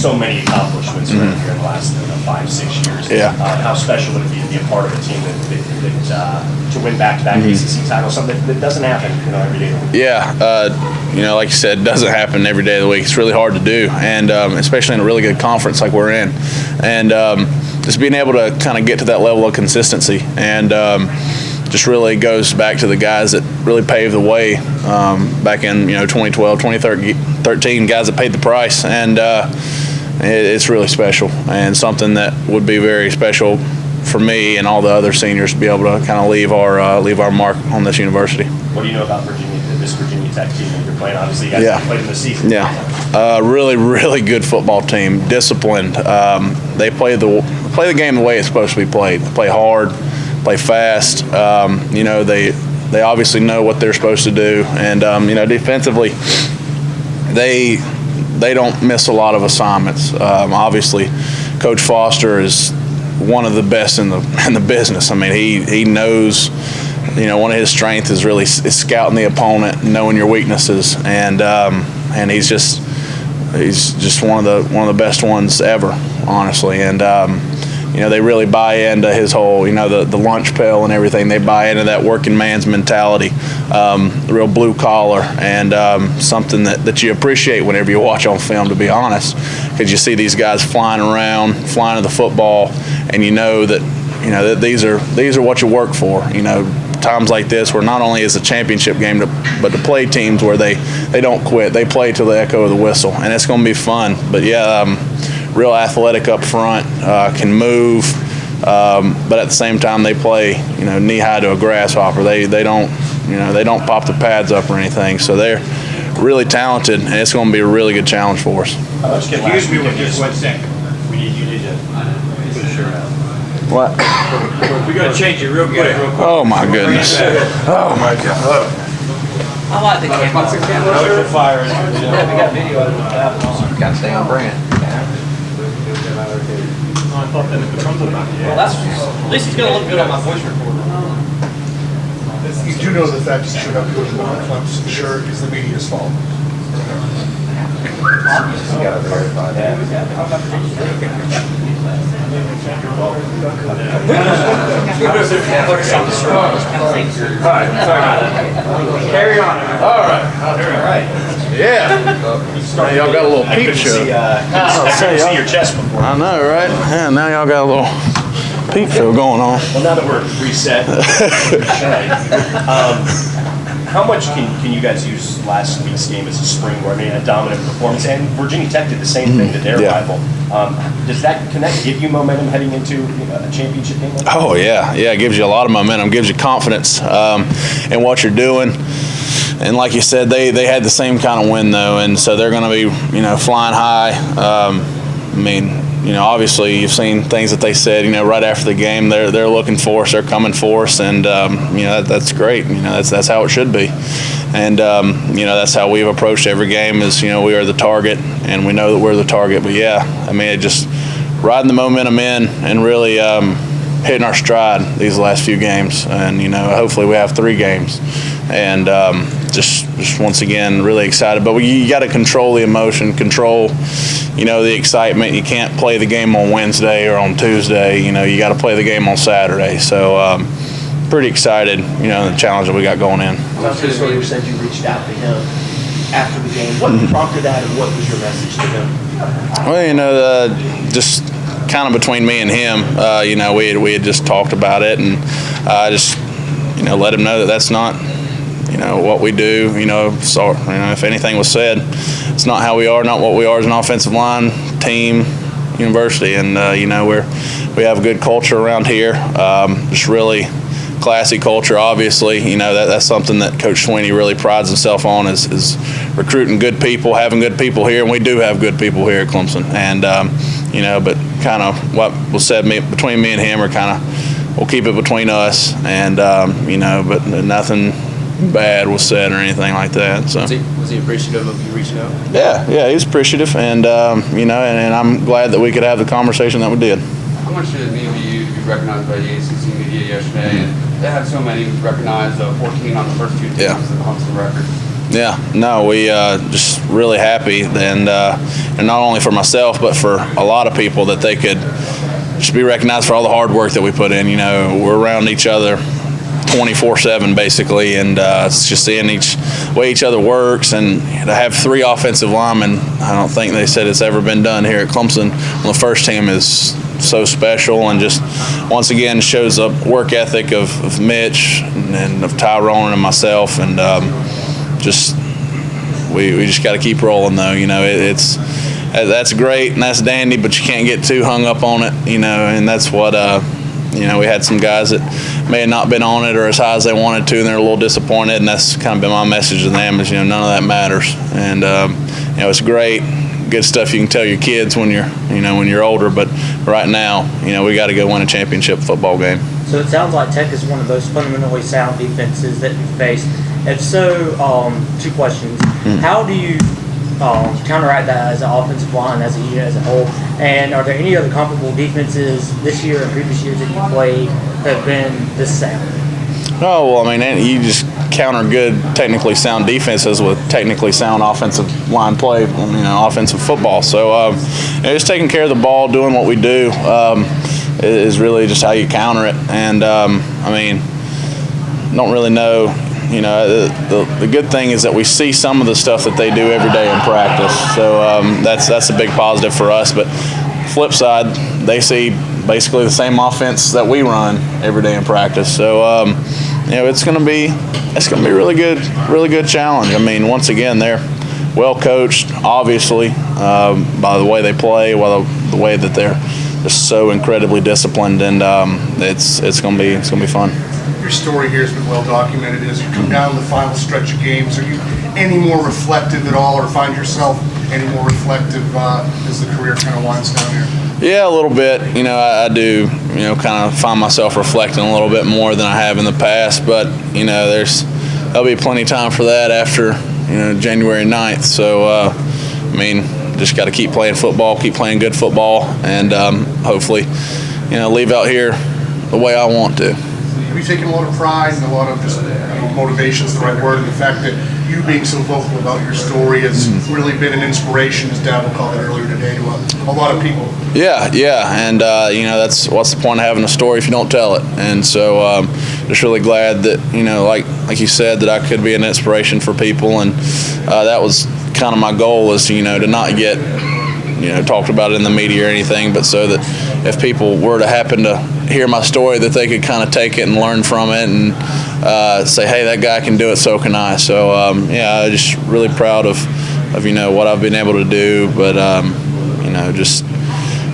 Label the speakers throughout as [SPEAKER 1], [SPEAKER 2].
[SPEAKER 1] so many accomplishments here in the last 5-6 years.
[SPEAKER 2] Yeah.
[SPEAKER 1] How special would it be to be a part of a team that to win back-to-back ACC titles, something that doesn't happen, every day of the week?
[SPEAKER 2] Yeah, like you said, it doesn't happen every day of the week. It's really hard to do, and especially in a really good conference like we're in. And just being able to kind of get to that level of consistency, and just really goes back to the guys that really paved the way back in 2012, 2013, guys that paid the price, and it's really special and something that would be very special for me and all the other seniors to be able to kind of leave our mark on this university.
[SPEAKER 1] What do you know about this Virginia Tech team that you're playing? Obviously, you guys played in the season.
[SPEAKER 2] Yeah, really, really good football team, disciplined. They play the game the way it's supposed to be played. They play hard, play fast. They obviously know what they're supposed to do, and defensively, they don't miss a lot of assignments. Obviously, Coach Foster is one of the best in the business. I mean, he knows. One of his strengths is really scouting the opponent, knowing your weaknesses, and he's just one of the best ones ever, honestly. And they really buy into his whole, the lunch pail and everything. They buy into that working man's mentality, real blue collar, and something that you appreciate whenever you watch on film, to be honest, because you see these guys flying around, flying to the football, and that these are what you work for. Times like this, where not only is a championship game, but to play teams where they don't quit, they play till the echo of the whistle, and it's going to be fun. But real athletic up front, can move, but at the same time they play knee high to a grasshopper. They don't pop the pads up or anything. So they're really talented, and it's going to be a really good challenge for us.
[SPEAKER 3] Excuse me with just 1 second. You need to put a shirt out.
[SPEAKER 2] What?
[SPEAKER 3] We're going to change it real quick.
[SPEAKER 2] Oh my goodness. Oh my God.
[SPEAKER 4] I like the camera.
[SPEAKER 3] I like the fire.
[SPEAKER 4] Yeah, we got video of it. Got to stay on brand. Well, at least it's going to look good on my voice recorder.
[SPEAKER 5] You do know the fact that you should have to go to the Clemson shirt is the media's fault.
[SPEAKER 4] You got to verify that.
[SPEAKER 3] Carry on.
[SPEAKER 5] All right. Yeah. Now y'all got a little peep show.
[SPEAKER 1] I couldn't see your chest before.
[SPEAKER 2] I know, right? Yeah, now y'all got a little peep show going on.
[SPEAKER 1] Well, now that we're reset, how much can you guys use last week's game as a springboard? I mean, a dominant performance, and Virginia Tech did the same thing to their rival. Can that give you momentum heading into a championship game?
[SPEAKER 2] Oh yeah, it gives you a lot of momentum, gives you confidence in what you're doing. And like you said, they had the same kind of win though, and so they're going to be flying high. Obviously you've seen things that they said, right after the game, they're looking for us, they're coming for us, and that's great. That's how it should be, and that's how we've approached every game. Is we are the target, and we know that we're the target. But it just riding the momentum in and really hitting our stride these last few games, and hopefully we have 3 games, and just once again really excited. But you got to control the emotion, control the excitement. You can't play the game on Wednesday or on Tuesday. You got to play the game on Saturday. So pretty excited, the challenge that we got going in.
[SPEAKER 1] So you said you reached out to him after the game. What prompted that, and what was your message to him?
[SPEAKER 2] Well, just kind of between me and him, we had just talked about it, and just let him know that that's not what we do. So if anything was said, it's not how we are, not what we are as an offensive line team, university, and we have a good culture around here. Just really classy culture. Obviously, that's something that Coach Sweeney really prides himself on is recruiting good people, having good people here, and we do have good people here at Clemson. And but kind of what was said between me and him are we'll keep it between us, and but nothing bad was said or anything like that. So
[SPEAKER 4] was he appreciative of you reaching out?
[SPEAKER 2] Yeah, he was appreciative, and and I'm glad that we could have the conversation that we did.
[SPEAKER 6] How much did it mean to you to be recognized by the ACC media yesterday? And they had so many recognized, 14 on the first 2 teams of the Clemson record.
[SPEAKER 2] Yeah, no, we just really happy, and not only for myself, but for a lot of people that they could just be recognized for all the hard work that we put in. You know, we're around each other 24/7 basically, and it's just seeing each way each other works, and to have 3 offensive linemen, I don't think they said it's ever been done here at Clemson on the first team, is so special, and just once again shows the work ethic of Mitch and of Tyrone and myself, and just we just got to keep rolling though. You know, that's great and that's dandy, but you can't get too hung up on it. You know, and that's what you know, we had some guys that may have not been on it or as high as they wanted to, and they're a little disappointed, and that's kind of been my message to them is, you know, none of that matters. And you know, it's great, good stuff you can tell your kids when you're older, but right now, you know, we got to go win a championship football game.
[SPEAKER 7] So it sounds like Tech is one of those fundamentally sound defenses that you faced. If so, 2 questions. How do you counteract that as an offensive line, as a unit, as a whole? And are there any other comparable defenses this year and previous years that you played that have been this sound?
[SPEAKER 2] Oh, well, I mean, you just counter good, technically sound defenses with technically sound offensive line play, you know, offensive football. So you know, just taking care of the ball, doing what we do is really just how you counter it. And, I mean, don't really know. You know, the good thing is that we see some of the stuff that they do every day in practice. So that's a big positive for us. But flip side, they see basically the same offense that we run every day in practice. So you know, it's going to be a really good challenge. I mean, once again, they're well coached, obviously, by the way they play, by the way that they're just so incredibly disciplined, and it's going to be fun.
[SPEAKER 5] Your story here has been well documented. As you come down the final stretch of games, are you any more reflective at all, or find yourself any more reflective as the career kind of winds down here?
[SPEAKER 2] Yeah, a little bit. You know, I do, you know, kind of find myself reflecting a little bit more than I have in the past. But, you know, there'll be plenty of time for that after, you know, January 9th. So, I mean, just got to keep playing football, keep playing good football, and hopefully, you know, leave out here the way I want to.
[SPEAKER 5] Have you taken a lot of pride and a lot of just, motivation is the right word, and the fact that you being so vocal about your story has really been an inspiration, as Dad will call it earlier today, to a lot of people?
[SPEAKER 2] Yeah, and you know, what's the point of having a story if you don't tell it? And so just really glad that, you know, like you said, that I could be an inspiration for people, and that was kind of my goal, is, you know, to not get, you know, talked about it in the media or anything, but so that if people were to happen to hear my story, that they could kind of take it and learn from it and say, hey, that guy can do it, so can I. So yeah, I'm just really proud of you know, what I've been able to do, but you know, just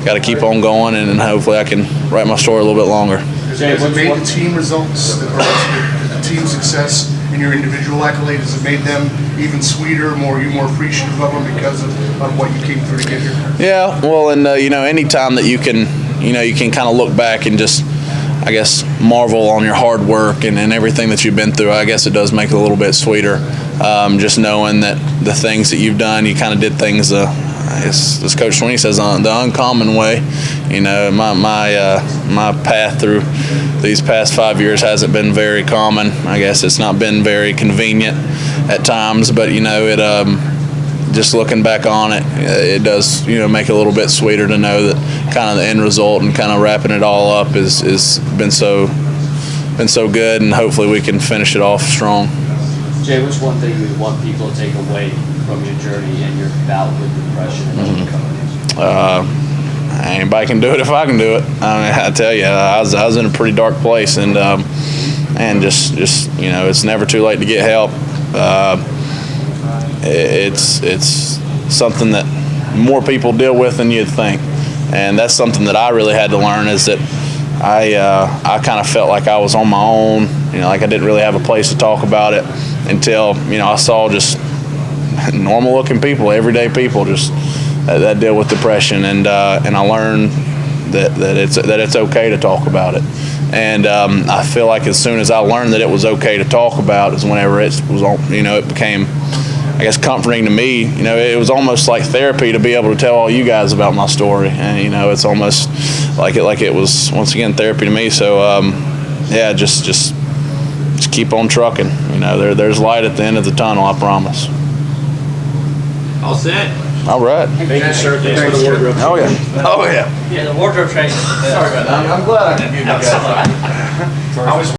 [SPEAKER 2] got to keep on going, and hopefully I can write my story a little bit longer.
[SPEAKER 5] Has it made the team results, the team success, and your individual accolades, has it made them even sweeter, you more appreciative of them because of what you came through to get here?
[SPEAKER 2] Yeah, well, and you know, anytime that you can kind of look back and just, I guess, marvel on your hard work and everything that you've been through, I guess it does make it a little bit sweeter. Just knowing that the things that you've done, you kind of did things, as Coach Sweeney says, the uncommon way. You know, my path through these past 5 years hasn't been very common. I guess it's not been very convenient at times, but, you know, it just looking back on it, it does, you know, make it a little bit sweeter to know that kind of the end result and kind of wrapping it all up is been so good, and hopefully we can finish it off strong.
[SPEAKER 4] Jay, what's one thing you want people to take away from your journey and your bout with depression and overcoming?
[SPEAKER 2] Anybody can do it if I can do it. I mean, I tell you, I was in a pretty dark place, and just you know, it's never too late to get help. It's something that more people deal with than you'd think, and that's something that I really had to learn, is that I kind of felt like I was on my own, you know, like I didn't really have a place to talk about it until, you know, I saw just normal looking people, everyday people, just that deal with depression, and I learned that it's okay to talk about it. And I feel like as soon as I learned that it was okay to talk about is whenever it was on, you know, it became, I guess, comforting to me. You know, it was almost like therapy to be able to tell all you guys about my story, and, you know, it's almost like it was, once again, therapy to me. So yeah, just keep on trucking. You know, there's light at the end of the tunnel, I promise.
[SPEAKER 3] All set.
[SPEAKER 2] All right.
[SPEAKER 1] Thank you, sir. Thanks for the wardrobe.
[SPEAKER 2] Oh, yeah. Oh, yeah.
[SPEAKER 7] Yeah, the wardrobe change. Sorry about that.
[SPEAKER 2] I'm glad I could give you guys.
[SPEAKER 1] I was